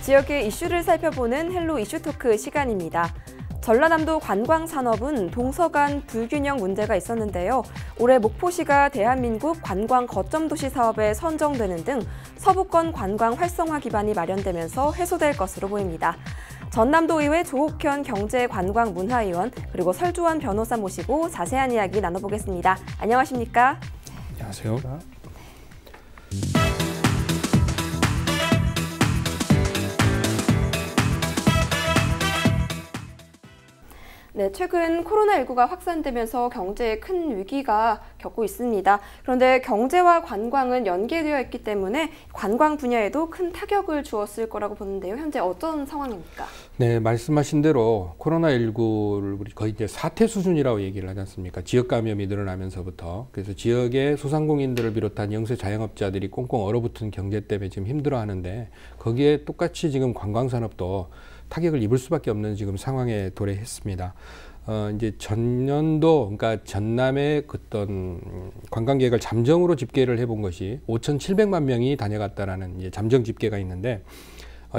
지역의 이슈를 살펴보는 헬로 이슈 토크 시간입니다. 전라남도 관광산업은 동서 간 불균형 문제가 있었는데요. 올해 목포시가 대한민국 관광 거점 도시 사업에 선정되는 등 서부권 관광 활성화 기반이 마련되면서 해소될 것으로 보입니다. 전남도의회 조옥현 경제관광문화위원 그리고 설주원 변호사 모시고 자세한 이야기 나눠보겠습니다. 안녕하십니까? 안녕하세요. 네, 최근 코로나19가 확산되면서 경제에 큰 위기가 겪고 있습니다. 그런데 경제와 관광은 연계되어 있기 때문에 관광 분야에도 큰 타격을 주었을 거라고 보는데요. 현재 어떤 상황입니까? 네, 말씀하신 대로 코로나19를 우리 거의 이제 사태 수준이라고 얘기를 하지 않습니까? 지역 감염이 늘어나면서부터. 그래서 지역의 소상공인들을 비롯한 영세 자영업자들이 꽁꽁 얼어붙은 경제 때문에 지금 힘들어하는데 거기에 똑같이 지금 관광산업도 타격을 입을 수밖에 없는 지금 상황에 도래했습니다. 이제 전년도, 그러니까 전남의 어떤 관광객을 잠정으로 집계를 해본 것이 5,700만 명이 다녀갔다라는 이제 잠정 집계가 있는데,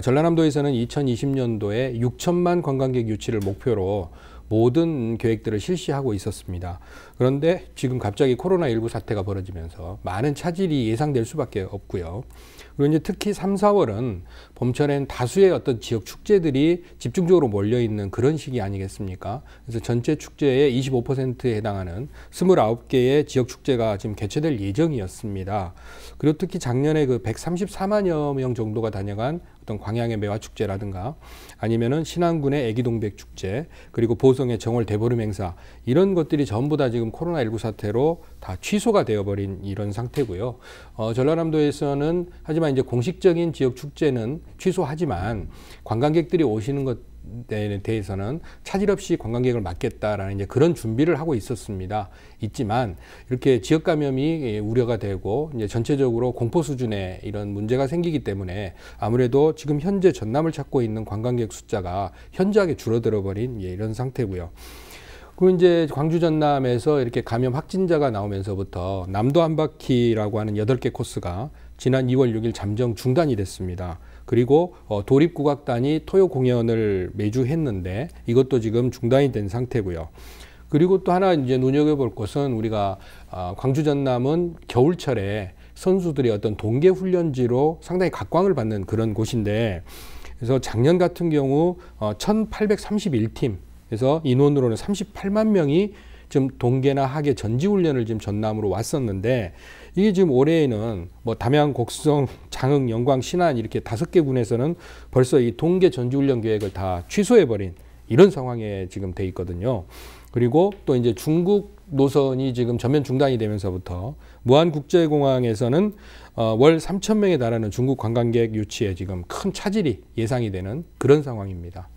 전라남도에서는 2020년도에 6천만 관광객 유치를 목표로 모든 계획들을 실시하고 있었습니다. 그런데 지금 갑자기 코로나19 사태가 벌어지면서 많은 차질이 예상될 수밖에 없고요. 그리고 이제 특히 3, 4월은 봄철엔 다수의 어떤 지역 축제들이 집중적으로 몰려있는 그런 시기 아니겠습니까? 그래서 전체 축제의 25%에 해당하는 29개의 지역 축제가 지금 개최될 예정이었습니다. 그리고 특히 작년에 그 134만여 명 정도가 다녀간 어떤 광양의 매화축제라든가 아니면은 신안군의 애기동백축제 그리고 보성의 정월 대보름 행사 이런 것들이 전부 다 지금 코로나19 사태로 다 취소가 되어버린 이런 상태고요. 전라남도에서는 하지만 이제 공식적인 지역 축제는 취소하지만 관광객들이 오시는 것에 대해서는 차질 없이 관광객을 맞겠다라는 이제 그런 준비를 하고 있지만 이렇게 지역 감염이 우려가 되고 이제 전체적으로 공포 수준의 이런 문제가 생기기 때문에 아무래도 지금 현재 전남을 찾고 있는 관광객 숫자가 현저하게 줄어들어 버린 이런 상태고요. 그리고 이제 광주 전남에서 이렇게 감염 확진자가 나오면서부터 남도 한 바퀴라고 하는 8개 코스가 지난 2월 6일 잠정 중단이 됐습니다. 그리고 도립국악단이 토요 공연을 매주 했는데 이것도 지금 중단이 된 상태고요. 그리고 또 하나 이제 눈여겨볼 것은 우리가 광주 전남은 겨울철에 선수들이 어떤 동계 훈련지로 상당히 각광을 받는 그런 곳인데 그래서 작년 같은 경우 1,831팀 그래서 인원으로는 38만 명이 지금 동계나 하계 전지훈련을 지금 전남으로 왔었는데 이게 지금 올해에는 뭐 담양, 곡성, 장흥, 영광, 신안 이렇게 5개 군에서는 벌써 이 동계 전지훈련 계획을 다 취소해버린 이런 상황에 지금 돼 있거든요. 그리고 또 이제 중국 노선이 지금 전면 중단이 되면서부터 무안국제공항에서는 월 3,000명에 달하는 중국 관광객 유치에 지금 큰 차질이 예상이 되는 그런 상황입니다.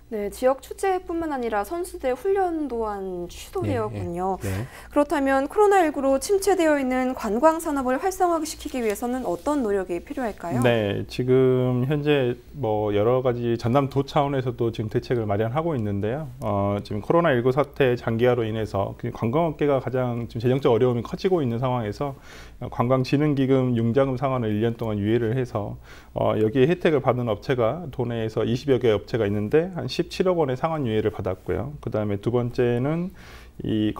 네, 지역 축제뿐만 아니라 선수들 훈련 또한 취소되었군요. 네. 그렇다면 코로나19로 침체되어 있는 관광 산업을 활성화시키기 위해서는 어떤 노력이 필요할까요? 네, 지금 현재 뭐 여러 가지 전남도 차원에서도 지금 대책을 마련하고 있는데요. 지금 코로나19 사태 장기화로 인해서 관광업계가 가장 지금 재정적 어려움이 커지고 있는 상황에서 관광진흥기금 융자금 상환을 1년 동안 유예를 해서 여기에 혜택을 받는 업체가 도내에서 20여 개 업체가 있는데 한 17억 원의 상환 유예를 받았고요. 그 다음에 두 번째는 이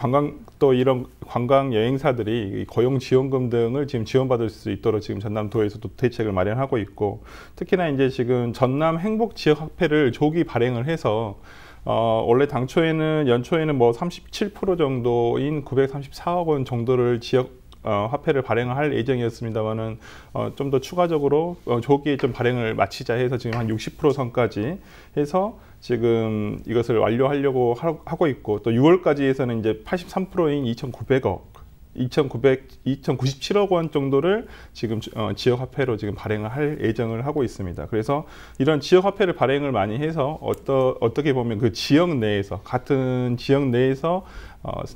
또 이런 관광 여행사들이 고용지원금 등을 지금 지원받을 수 있도록 지금 전남도에서도 대책을 마련하고 있고 특히나 이제 지금 전남 행복지역화폐를 조기 발행을 해서 원래 당초에는 연초에는 뭐 37% 정도인 934억 원 정도를 지역 화폐를 발행을 할 예정이었습니다만은 좀 더 추가적으로 조기에 좀 발행을 마치자 해서 지금 한 60% 선까지 해서 지금 이것을 완료하려고 하고 있고 또 6월까지에서는 이제 83%인 2,097억 원 정도를 지금 지역 화폐로 지금 발행을 할 예정을 하고 있습니다. 그래서 이런 지역 화폐를 발행을 많이 해서 어떻게 보면 그 지역 내에서 같은 지역 내에서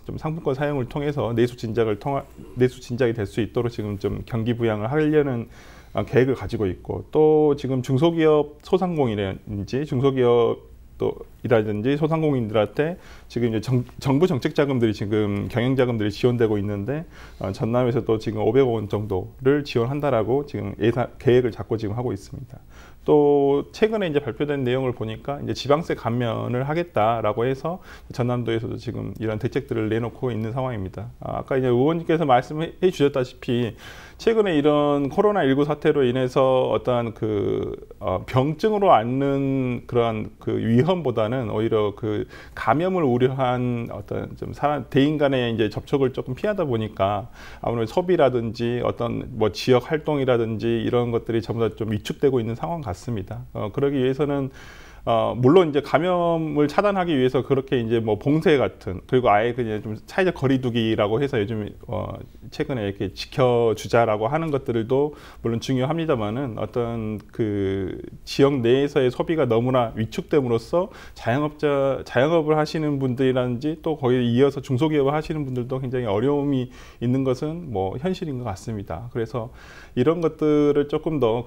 좀 상품권 사용을 통해서 내수 진작이 될 수 있도록 지금 좀 경기 부양을 하려는 계획을 가지고 있고 또 지금 중소기업 소상공인이라든지 이라든지 소상공인들한테 지금 이제 정부 정책 자금들이 지금 경영 자금들이 지원되고 있는데 전남에서도 지금 500억 원 정도를 지원한다라고 지금 계획을 잡고 지금 하고 있습니다. 또 최근에 이제 발표된 내용을 보니까 이제 지방세 감면을 하겠다라고 해서 전남도에서도 지금 이런 대책들을 내놓고 있는 상황입니다. 아까 이제 의원님께서 말씀해 주셨다시피 최근에 이런 코로나19 사태로 인해서 어떤 병증으로 앓는 그러한 위험보다는 오히려 감염을 우려한 어떤 좀 대인 간의 이제 접촉을 조금 피하다 보니까 아무래도 소비라든지 어떤 뭐 지역 활동이라든지 이런 것들이 전부 다 좀 위축되고 있는 상황 같습니다. 그러기 위해서는 물론 이제 감염을 차단하기 위해서 그렇게 이제 뭐 봉쇄 같은, 그리고 아예 그냥 좀 사회적 거리두기라고 해서 요즘 최근에 이렇게 지켜주자라고 하는 것들도 물론 중요합니다만은 어떤 지역 내에서의 소비가 너무나 위축됨으로써 자영업을 하시는 분들이라든지 또 거기에 이어서 중소기업을 하시는 분들도 굉장히 어려움이 있는 것은 뭐 현실인 것 같습니다. 그래서 이런 것들을 조금 더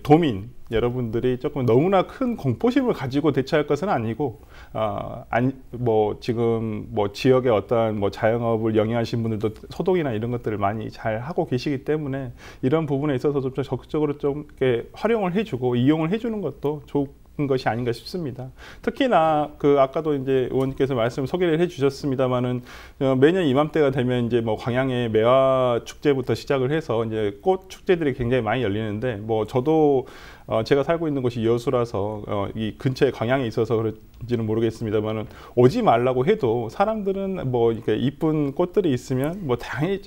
도민 여러분들이 조금 너무나 큰 공포심을 가지고 대처할 것은 아니고, 지금 지역의 어떠한 자영업을 영위하신 분들도 소독이나 이런 것들을 많이 잘 하고 계시기 때문에 이런 부분에 있어서 좀 적극적으로 좀 이렇게 활용을 해주고 이용을 해주는 것도 좋은 것이 아닌가 싶습니다. 특히나 아까도 이제 의원님께서 소개를 해주셨습니다만은 매년 이맘때가 되면 이제 광양의 매화 축제부터 시작을 해서 이제 꽃 축제들이 굉장히 많이 열리는데 저도 제가 살고 있는 곳이 여수라서 이 근처에 광양에 있어서 그런지는 모르겠습니다만은 오지 말라고 해도 사람들은 이렇게 이쁜 꽃들이 있으면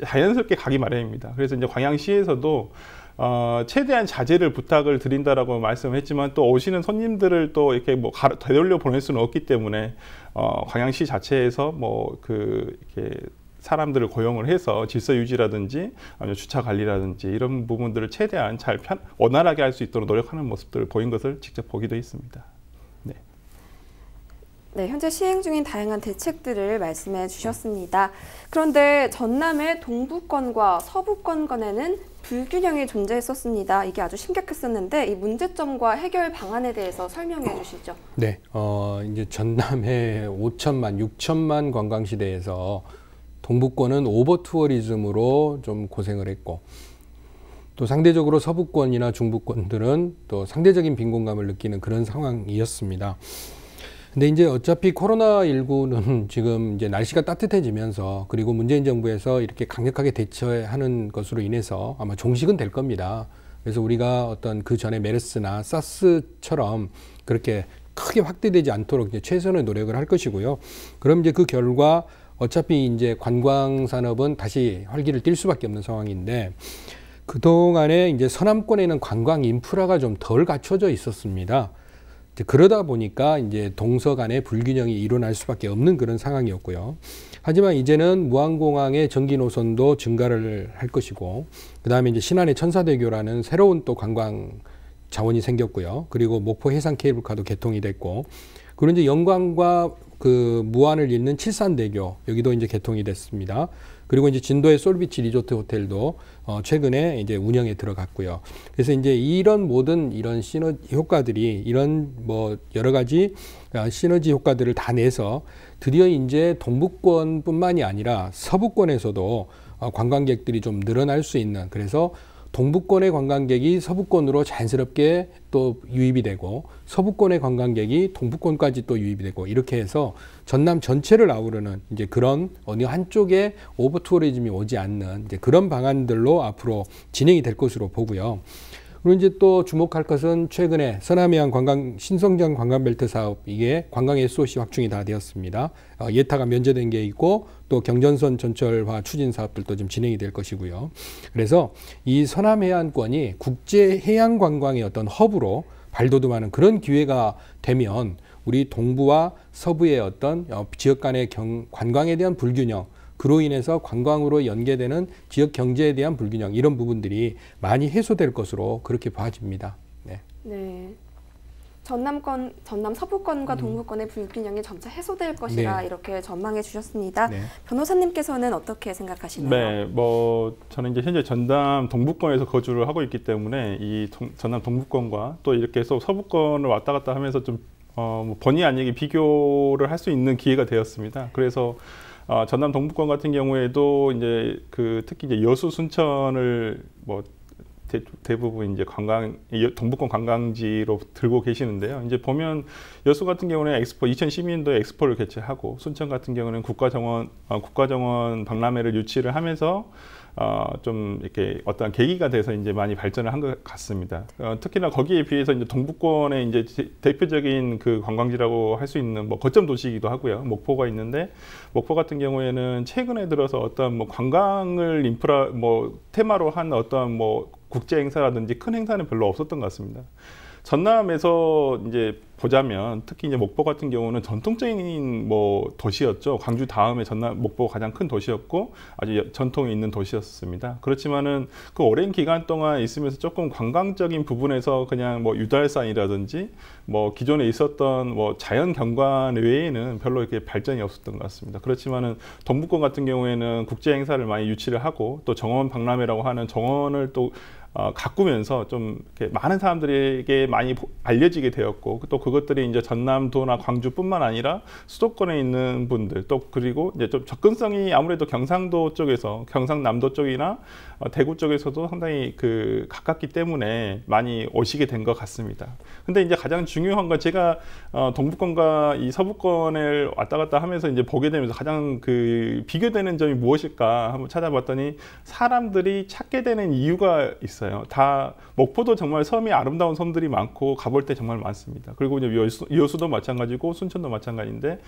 자연스럽게 가기 마련입니다. 그래서 이제 광양시에서도 최대한 자제를 부탁을 드린다라고 말씀을 했지만 또 오시는 손님들을 또 이렇게 되돌려 보낼 수는 없기 때문에 광양시 자체에서 이렇게 사람들을 고용을 해서 질서 유지라든지 아니면 주차 관리라든지 이런 부분들을 최대한 원활하게 할 수 있도록 노력하는 모습들을 보인 것을 직접 보기도 했습니다. 네, 현재 시행 중인 다양한 대책들을 말씀해 주셨습니다. 그런데 전남의 동부권과 서부권 간에는 불균형이 존재했었습니다. 이게 아주 심각했었는데 이 문제점과 해결 방안에 대해서 설명해 주시죠. 네, 이제 전남의 5천만, 6천만 관광시대에서 동부권은 오버 투어리즘으로 좀 고생을 했고, 또 상대적으로 서부권이나 중부권들은 또 상대적인 빈곤감을 느끼는 그런 상황이었습니다. 근데 이제 어차피 코로나19는 지금 이제 날씨가 따뜻해지면서 그리고 문재인 정부에서 이렇게 강력하게 대처하는 것으로 인해서 아마 종식은 될 겁니다. 그래서 우리가 어떤 그 전에 메르스나 사스처럼 그렇게 크게 확대되지 않도록 이제 최선의 노력을 할 것이고요. 그럼 이제 그 결과 어차피 이제 관광 산업은 다시 활기를 띨 수밖에 없는 상황인데, 그동안에 이제 서남권에는 관광 인프라가 좀 덜 갖춰져 있었습니다. 그러다 보니까 이제 동서 간의 불균형이 일어날 수밖에 없는 그런 상황이었고요. 하지만 이제는 무안공항의 전기 노선도 증가를 할 것이고, 그 다음에 이제 신안의 천사대교라는 새로운 또 관광 자원이 생겼고요. 그리고 목포 해상 케이블카도 개통이 됐고, 그리고 이제 영광과 무안을 잇는 칠산대교, 여기도 이제 개통이 됐습니다. 그리고 이제 진도의 솔비치 리조트 호텔도 최근에 이제 운영에 들어갔고요. 그래서 이제 이런 모든 이런 시너지 효과들이 이런 여러 가지 시너지 효과들을 다 내서 드디어 이제 동부권뿐만이 아니라 서부권에서도 관광객들이 좀 늘어날 수 있는, 그래서 동부권의 관광객이 서부권으로 자연스럽게 또 유입이 되고 서부권의 관광객이 동부권까지 또 유입이 되고, 이렇게 해서 전남 전체를 아우르는 이제 그런 어느 한쪽에 오버 투어리즘이 오지 않는 이제 그런 방안들로 앞으로 진행이 될 것으로 보고요. 그리고 이제 또 주목할 것은 최근에 서남해안 신성장 관광벨트 사업, 이게 관광 SOC 확충이 다 되었습니다. 예타가 면제된 게 있고 또 경전선 전철화 추진 사업들도 좀 진행이 될 것이고요. 그래서 이 서남해안권이 국제 해양 관광의 어떤 허브로 발돋움하는 그런 기회가 되면 우리 동부와 서부의 어떤 지역 간의 관광에 대한 불균형, 그로 인해서 관광으로 연계되는 지역 경제에 대한 불균형, 이런 부분들이 많이 해소될 것으로 그렇게 봐집니다. 네. 네. 전남 서부권과 동부권의 불균형이 점차 해소될 것이라 네. 이렇게 전망해 주셨습니다. 네. 변호사님께서는 어떻게 생각하시나요? 네, 저는 이제 현재 전남 동부권에서 거주를 하고 있기 때문에 이 전남 동부권과 또 이렇게 해서 서부권을 왔다 갔다 하면서 좀 본의 아니게 비교를 할 수 있는 기회가 되었습니다. 그래서 전남 동부권 같은 경우에도 이제 특히 이제 여수, 순천을 대부분 이제 동북권 관광지로 들고 계시는데요. 이제 보면 여수 같은 경우는 엑스포 2012년도에 엑스포를 개최하고 순천 같은 경우는 국가정원 박람회를 유치를 하면서 좀 이렇게 어떤 계기가 돼서 이제 많이 발전을 한 것 같습니다. 특히나 거기에 비해서 이제 동북권의 이제 대표적인 그 관광지라고 할 수 있는 뭐 거점 도시이기도 하고요. 목포가 있는데 목포 같은 경우에는 최근에 들어서 어떤 뭐 관광을 인프라 뭐 테마로 한 어떤 뭐 국제 행사라든지 큰 행사는 별로 없었던 것 같습니다. 전남에서 이제 보자면 특히 이제 목포 같은 경우는 전통적인 뭐 도시였죠. 광주 다음에 목포가 가장 큰 도시였고 아주 전통이 있는 도시였습니다. 그렇지만은 그 오랜 기간 동안 있으면서 조금 관광적인 부분에서 그냥 뭐 유달산이라든지 뭐 기존에 있었던 뭐 자연 경관 외에는 별로 이렇게 발전이 없었던 것 같습니다. 그렇지만은 동북권 같은 경우에는 국제 행사를 많이 유치를 하고 또 정원 박람회라고 하는 정원을 또 가꾸면서 좀 이렇게 많은 사람들에게 많이 알려지게 되었고 또 그것들이 이제 전남도나 광주뿐만 아니라 수도권에 있는 분들 또 그리고 이제 좀 접근성이 아무래도 경상도 쪽에서 경상남도 쪽이나 대구 쪽에서도 상당히 그 가깝기 때문에 많이 오시게 된 것 같습니다. 근데 이제 가장 중요한 건 제가 동북권과 이 서북권을 왔다 갔다 하면서 이제 보게 되면서 가장 그 비교되는 점이 무엇일까 한번 찾아봤더니 사람들이 찾게 되는 이유가 있어요. 다 목포도 정말 섬이 아름다운 섬들이 많고 가볼 때 정말 많습니다. 그리고 이제 여수도 마찬가지고 순천도 마찬가지인데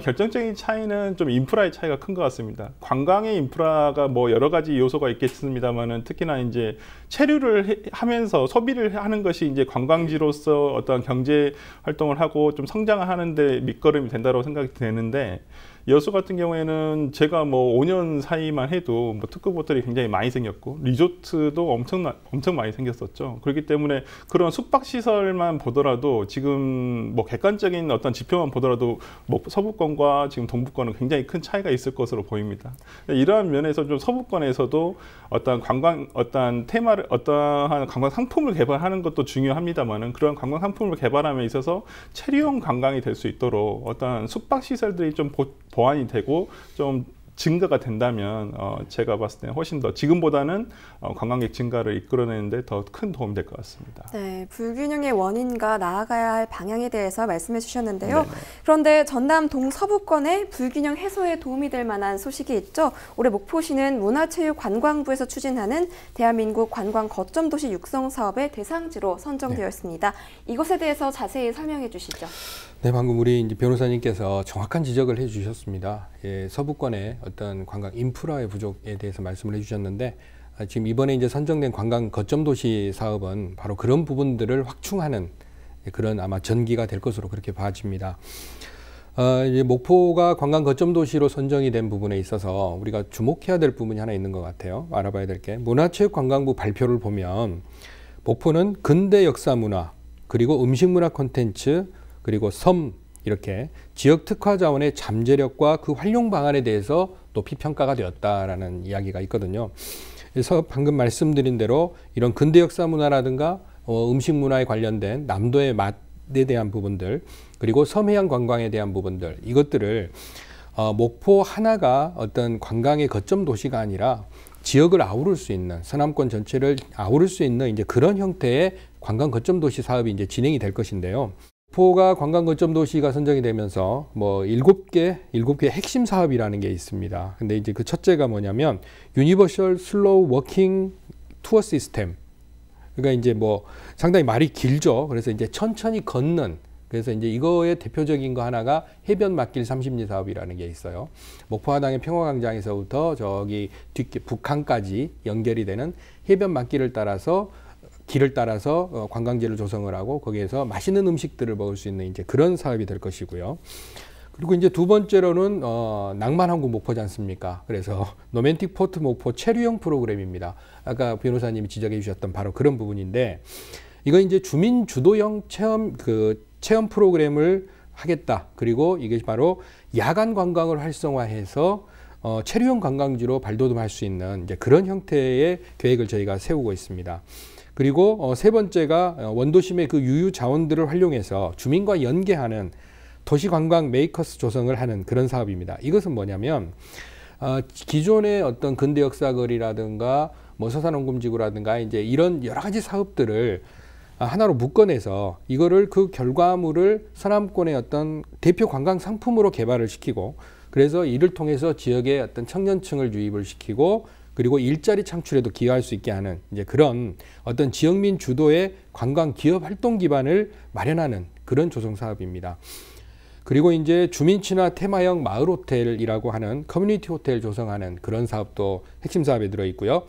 결정적인 차이는 좀 인프라의 차이가 큰 것 같습니다. 관광의 인프라가 뭐 여러 가지 요소가 있겠습니다만은 특히나 이제 체류를 하면서 소비를 하는 것이 이제 관광지로서 어떤 경제 활동을 하고 좀 성장을 하는데 밑거름이 된다고 생각이 되는데 여수 같은 경우에는 제가 뭐 5년 사이만 해도 뭐 특급 호텔이 굉장히 많이 생겼고 리조트도 엄청 많이 생겼었죠. 그렇기 때문에 그런 숙박 시설만 보더라도 지금 뭐 객관적인 어떤 지표만 보더라도 뭐 서북권과 지금 동북권은 굉장히 큰 차이가 있을 것으로 보입니다. 이러한 면에서 좀 서북권에서도 어떤 테마를 어떠한 관광 상품을 개발하는 것도 중요합니다만은 그런 관광 상품을 개발함에 있어서 체류형 관광이 될 수 있도록 어떤 숙박 시설들이 좀 보완이 되고 좀 증가가 된다면 제가 봤을 때는 훨씬 더 지금보다는 관광객 증가를 이끌어내는데 더 큰 도움이 될 것 같습니다. 네, 불균형의 원인과 나아가야 할 방향에 대해서 말씀해 주셨는데요. 네네. 그런데 전남 동서부권의 불균형 해소에 도움이 될 만한 소식이 있죠. 올해 목포시는 문화체육관광부에서 추진하는 대한민국 관광 거점 도시 육성 사업의 대상지로 선정되어 있습니다. 이것에 대해서 자세히 설명해 주시죠. 네, 방금 우리 이제 변호사님께서 정확한 지적을 해주셨습니다. 예, 서부권의 어떤 관광 인프라의 부족에 대해서 말씀을 해주셨는데 지금 이번에 이제 선정된 관광 거점 도시 사업은 바로 그런 부분들을 확충하는 그런 아마 전기가 될 것으로 그렇게 봐집니다. 이제 목포가 관광 거점 도시로 선정이 된 부분에 있어서 우리가 주목해야 될 부분이 하나 있는 것 같아요. 알아봐야 될 게 문화체육관광부 발표를 보면 목포는 근대 역사 문화 그리고 음식 문화 콘텐츠 그리고 섬 이렇게 지역 특화 자원의 잠재력과 그 활용 방안에 대해서 높이 평가가 되었다라는 이야기가 있거든요. 그래서 방금 말씀드린 대로 이런 근대 역사 문화라든가 음식 문화에 관련된 남도의 맛에 대한 부분들 그리고 섬해안 관광에 대한 부분들 이것들을 목포 하나가 어떤 관광의 거점 도시가 아니라 지역을 아우를 수 있는 서남권 전체를 아우를 수 있는 이제 그런 형태의 관광 거점 도시 사업이 이제 진행이 될 것인데요. 목포가 관광 거점 도시가 선정이 되면서 뭐 7개 핵심 사업이라는 게 있습니다. 근데 이제 그 첫째가 뭐냐면 유니버셜 슬로우 워킹 투어 시스템. 그러니까 이제 뭐 상당히 말이 길죠. 그래서 이제 천천히 걷는 그래서 이제 이거의 대표적인 거 하나가 해변 맞길 30리 사업이라는 게 있어요. 목포하당의 평화광장에서부터 저기 북한까지 연결이 되는 해변 맞길을 따라서 길을 따라서 관광지를 조성을 하고 거기에서 맛있는 음식들을 먹을 수 있는 이제 그런 사업이 될 것이고요. 그리고 이제 두 번째로는 낭만항구 목포지 않습니까? 그래서 로맨틱 포트 목포 체류형 프로그램입니다. 아까 변호사님이 지적해 주셨던 바로 그런 부분인데 이거 이제 주민 주도형 체험 프로그램을 하겠다. 그리고 이게 바로 야간 관광을 활성화해서 체류형 관광지로 발돋움할 수 있는 이제 그런 형태의 계획을 저희가 세우고 있습니다. 그리고 세 번째가 원도심의 그 유유 자원들을 활용해서 주민과 연계하는 도시관광 메이커스 조성을 하는 그런 사업입니다. 이것은 뭐냐면 기존의 어떤 근대 역사거리라든가 뭐 서산원금지구라든가 이제 이런 여러 가지 사업들을 하나로 묶어내서 이거를 그 결과물을 서남권의 어떤 대표 관광 상품으로 개발을 시키고 그래서 이를 통해서 지역의 어떤 청년층을 유입을 시키고 그리고 일자리 창출에도 기여할 수 있게 하는 이제 그런 어떤 지역민 주도의 관광 기업 활동 기반을 마련하는 그런 조성 사업입니다. 그리고 이제 주민 친화 테마형 마을 호텔이라고 하는 커뮤니티 호텔 조성하는 그런 사업도 핵심 사업에 들어 있고요.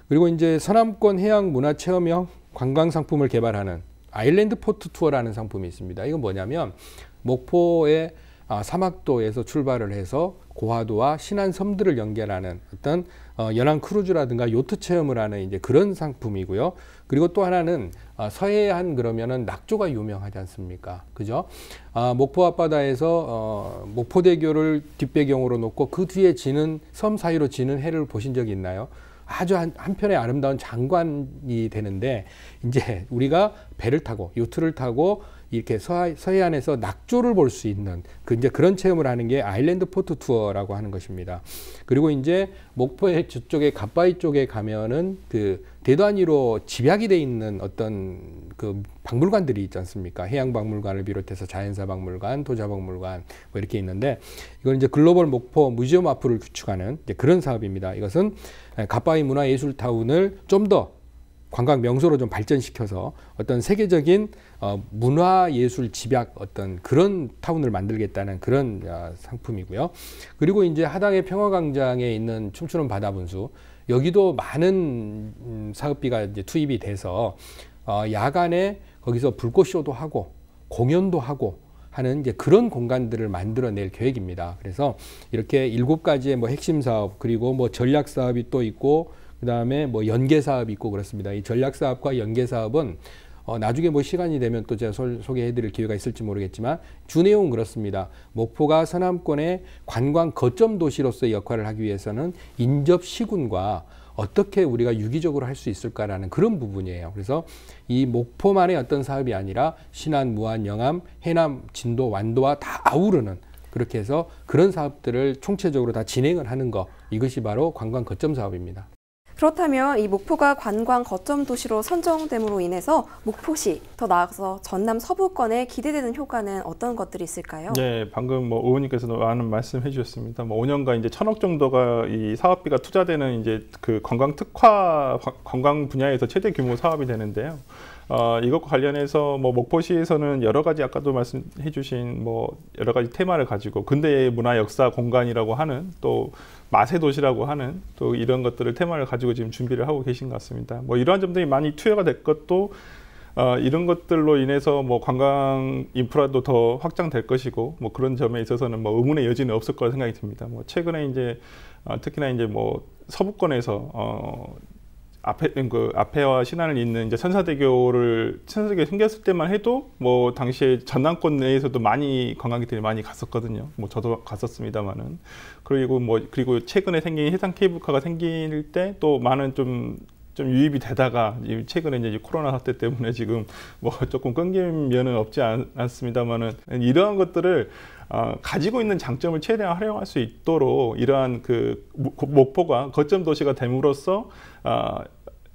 그리고 이제 서남권 해양 문화 체험형 관광 상품을 개발하는 아일랜드 포트 투어라는 상품이 있습니다. 이건 뭐냐면 목포의 사막도에서 출발을 해서 고화도와 신안 섬들을 연결하는 어떤 연안 크루즈라든가 요트 체험을 하는 이제 그런 상품이고요. 그리고 또 하나는 서해안 그러면은 낙조가 유명하지 않습니까? 그죠? 목포 앞바다에서 목포대교를 뒷배경으로 놓고 그 뒤에 지는 섬 사이로 지는 해를 보신 적이 있나요? 아주 한편의 아름다운 장관이 되는데 이제 우리가 배를 타고 요트를 타고 이렇게 서해안에서 낙조를 볼 수 있는 이제 그런 체험을 하는 게 아일랜드 포트 투어라고 하는 것입니다. 그리고 이제 목포의 저쪽에 갓바위 쪽에 가면은 그 대단위로 집약이 돼 있는 어떤 그 박물관들이 있지 않습니까? 해양박물관을 비롯해서 자연사박물관, 도자박물관 뭐 이렇게 있는데 이건 이제 글로벌 목포 뮤지엄 아프를 구축하는 이제 그런 사업입니다. 이것은 갓바위 문화예술타운을 좀 더 관광 명소로 좀 발전시켜서 어떤 세계적인 문화예술 집약 어떤 그런 타운을 만들겠다는 그런 상품이고요. 그리고 이제 하당의 평화광장에 있는 춤추는 바다분수 여기도 많은 사업비가 이제 투입이 돼서 야간에 거기서 불꽃쇼도 하고 공연도 하고 하는 이제 그런 공간들을 만들어낼 계획입니다. 그래서 이렇게 7가지의 뭐 핵심 사업 그리고 뭐 전략 사업이 또 있고 그다음에 뭐 연계 사업이 있고 그렇습니다. 이 전략 사업과 연계 사업은 나중에 뭐 시간이 되면 또 제가 소개해드릴 기회가 있을지 모르겠지만 주 내용은 그렇습니다. 목포가 서남권의 관광 거점 도시로서의 역할을 하기 위해서는 인접 시군과 어떻게 우리가 유기적으로 할 수 있을까라는 그런 부분이에요. 그래서 이 목포만의 어떤 사업이 아니라 신안, 무안, 영암, 해남, 진도, 완도와 다 아우르는 그렇게 해서 그런 사업들을 총체적으로 다 진행을 하는 거 이것이 바로 관광 거점 사업입니다. 그렇다면 이 목포가 관광 거점 도시로 선정됨으로 인해서 목포시, 더 나아가서 전남 서부권에 기대되는 효과는 어떤 것들이 있을까요? 네, 방금 뭐 의원님께서도 많은 말씀해 주셨습니다. 뭐 5년간 이제 1,000억 정도가 이 사업비가 투자되는 이제 그 관광 특화 관광 분야에서 최대 규모 사업이 되는데요. 이것과 관련해서 뭐 목포시에서는 여러 가지 아까도 말씀해 주신 뭐 여러 가지 테마를 가지고 근대의 문화 역사 공간이라고 하는 또 마세 도시라고 하는 또 이런 것들을 테마를 가지고 지금 준비를 하고 계신 것 같습니다. 뭐 이러한 점들이 많이 투여가 될 것도 이런 것들로 인해서 뭐 관광 인프라도 더 확장될 것이고 뭐 그런 점에 있어서는 뭐 의문의 여지는 없을 거라 생각이 듭니다. 뭐 최근에 이제 특히나 이제 뭐 서부권에서 앞에와 신안을 잇는 이제 천사대교 생겼을 때만 해도 뭐 당시에 전남권 내에서도 많이 관광객들이 많이 갔었거든요. 뭐 저도 갔었습니다만은 그리고 최근에 생긴 해상 케이블카가 생길 때 또 많은 좀 유입이 되다가 최근에 이제 코로나 사태 때문에 지금 뭐 조금 끊긴 면은 없지 않습니다만은 이러한 것들을 가지고 있는 장점을 최대한 활용할 수 있도록 이러한 그 목포가 거점 도시가 됨으로써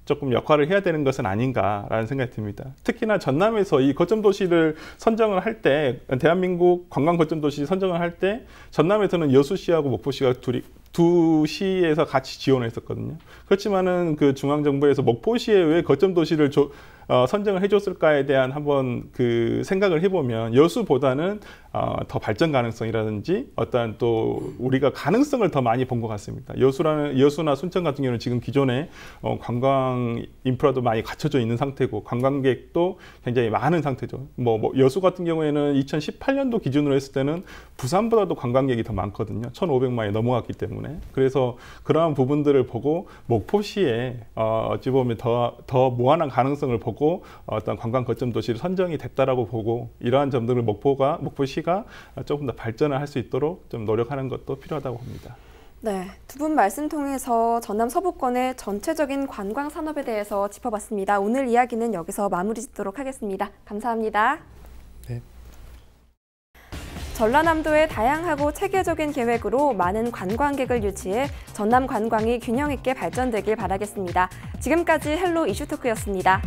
조금 역할을 해야 되는 것은 아닌가라는 생각이 듭니다. 특히나 전남에서 이 거점 도시를 선정을 할 때 대한민국 관광 거점 도시 선정을 할 때 전남에서는 여수시하고 목포시가 두 시에서 같이 지원을 했었거든요. 그렇지만은 그 중앙정부에서 목포시에 왜 거점 도시를 선정을 해줬을까에 대한 한번 그 생각을 해보면 여수보다는 더 발전 가능성이라든지 어떤 또 우리가 가능성을 더 많이 본 것 같습니다. 여수나 순천 같은 경우는 지금 기존에 관광 인프라도 많이 갖춰져 있는 상태고 관광객도 굉장히 많은 상태죠. 뭐 여수 같은 경우에는 2018년도 기준으로 했을 때는 부산보다도 관광객이 더 많거든요. 1,500만이 넘어갔기 때문에. 그래서 그러한 부분들을 보고 목포시에 어찌 보면 더 무한한 가능성을 보고 어떤 관광 거점 도시로 선정이 됐다라고 보고 이러한 점들을 목포시가 조금 더 발전을 할 수 있도록 좀 노력하는 것도 필요하다고 봅니다. 네, 두 분 말씀 통해서 전남 서부권의 전체적인 관광 산업에 대해서 짚어봤습니다. 오늘 이야기는 여기서 마무리 짓도록 하겠습니다. 감사합니다. 네. 전라남도의 다양하고 체계적인 계획으로 많은 관광객을 유치해 전남 관광이 균형 있게 발전되길 바라겠습니다. 지금까지 헬로 이슈토크였습니다.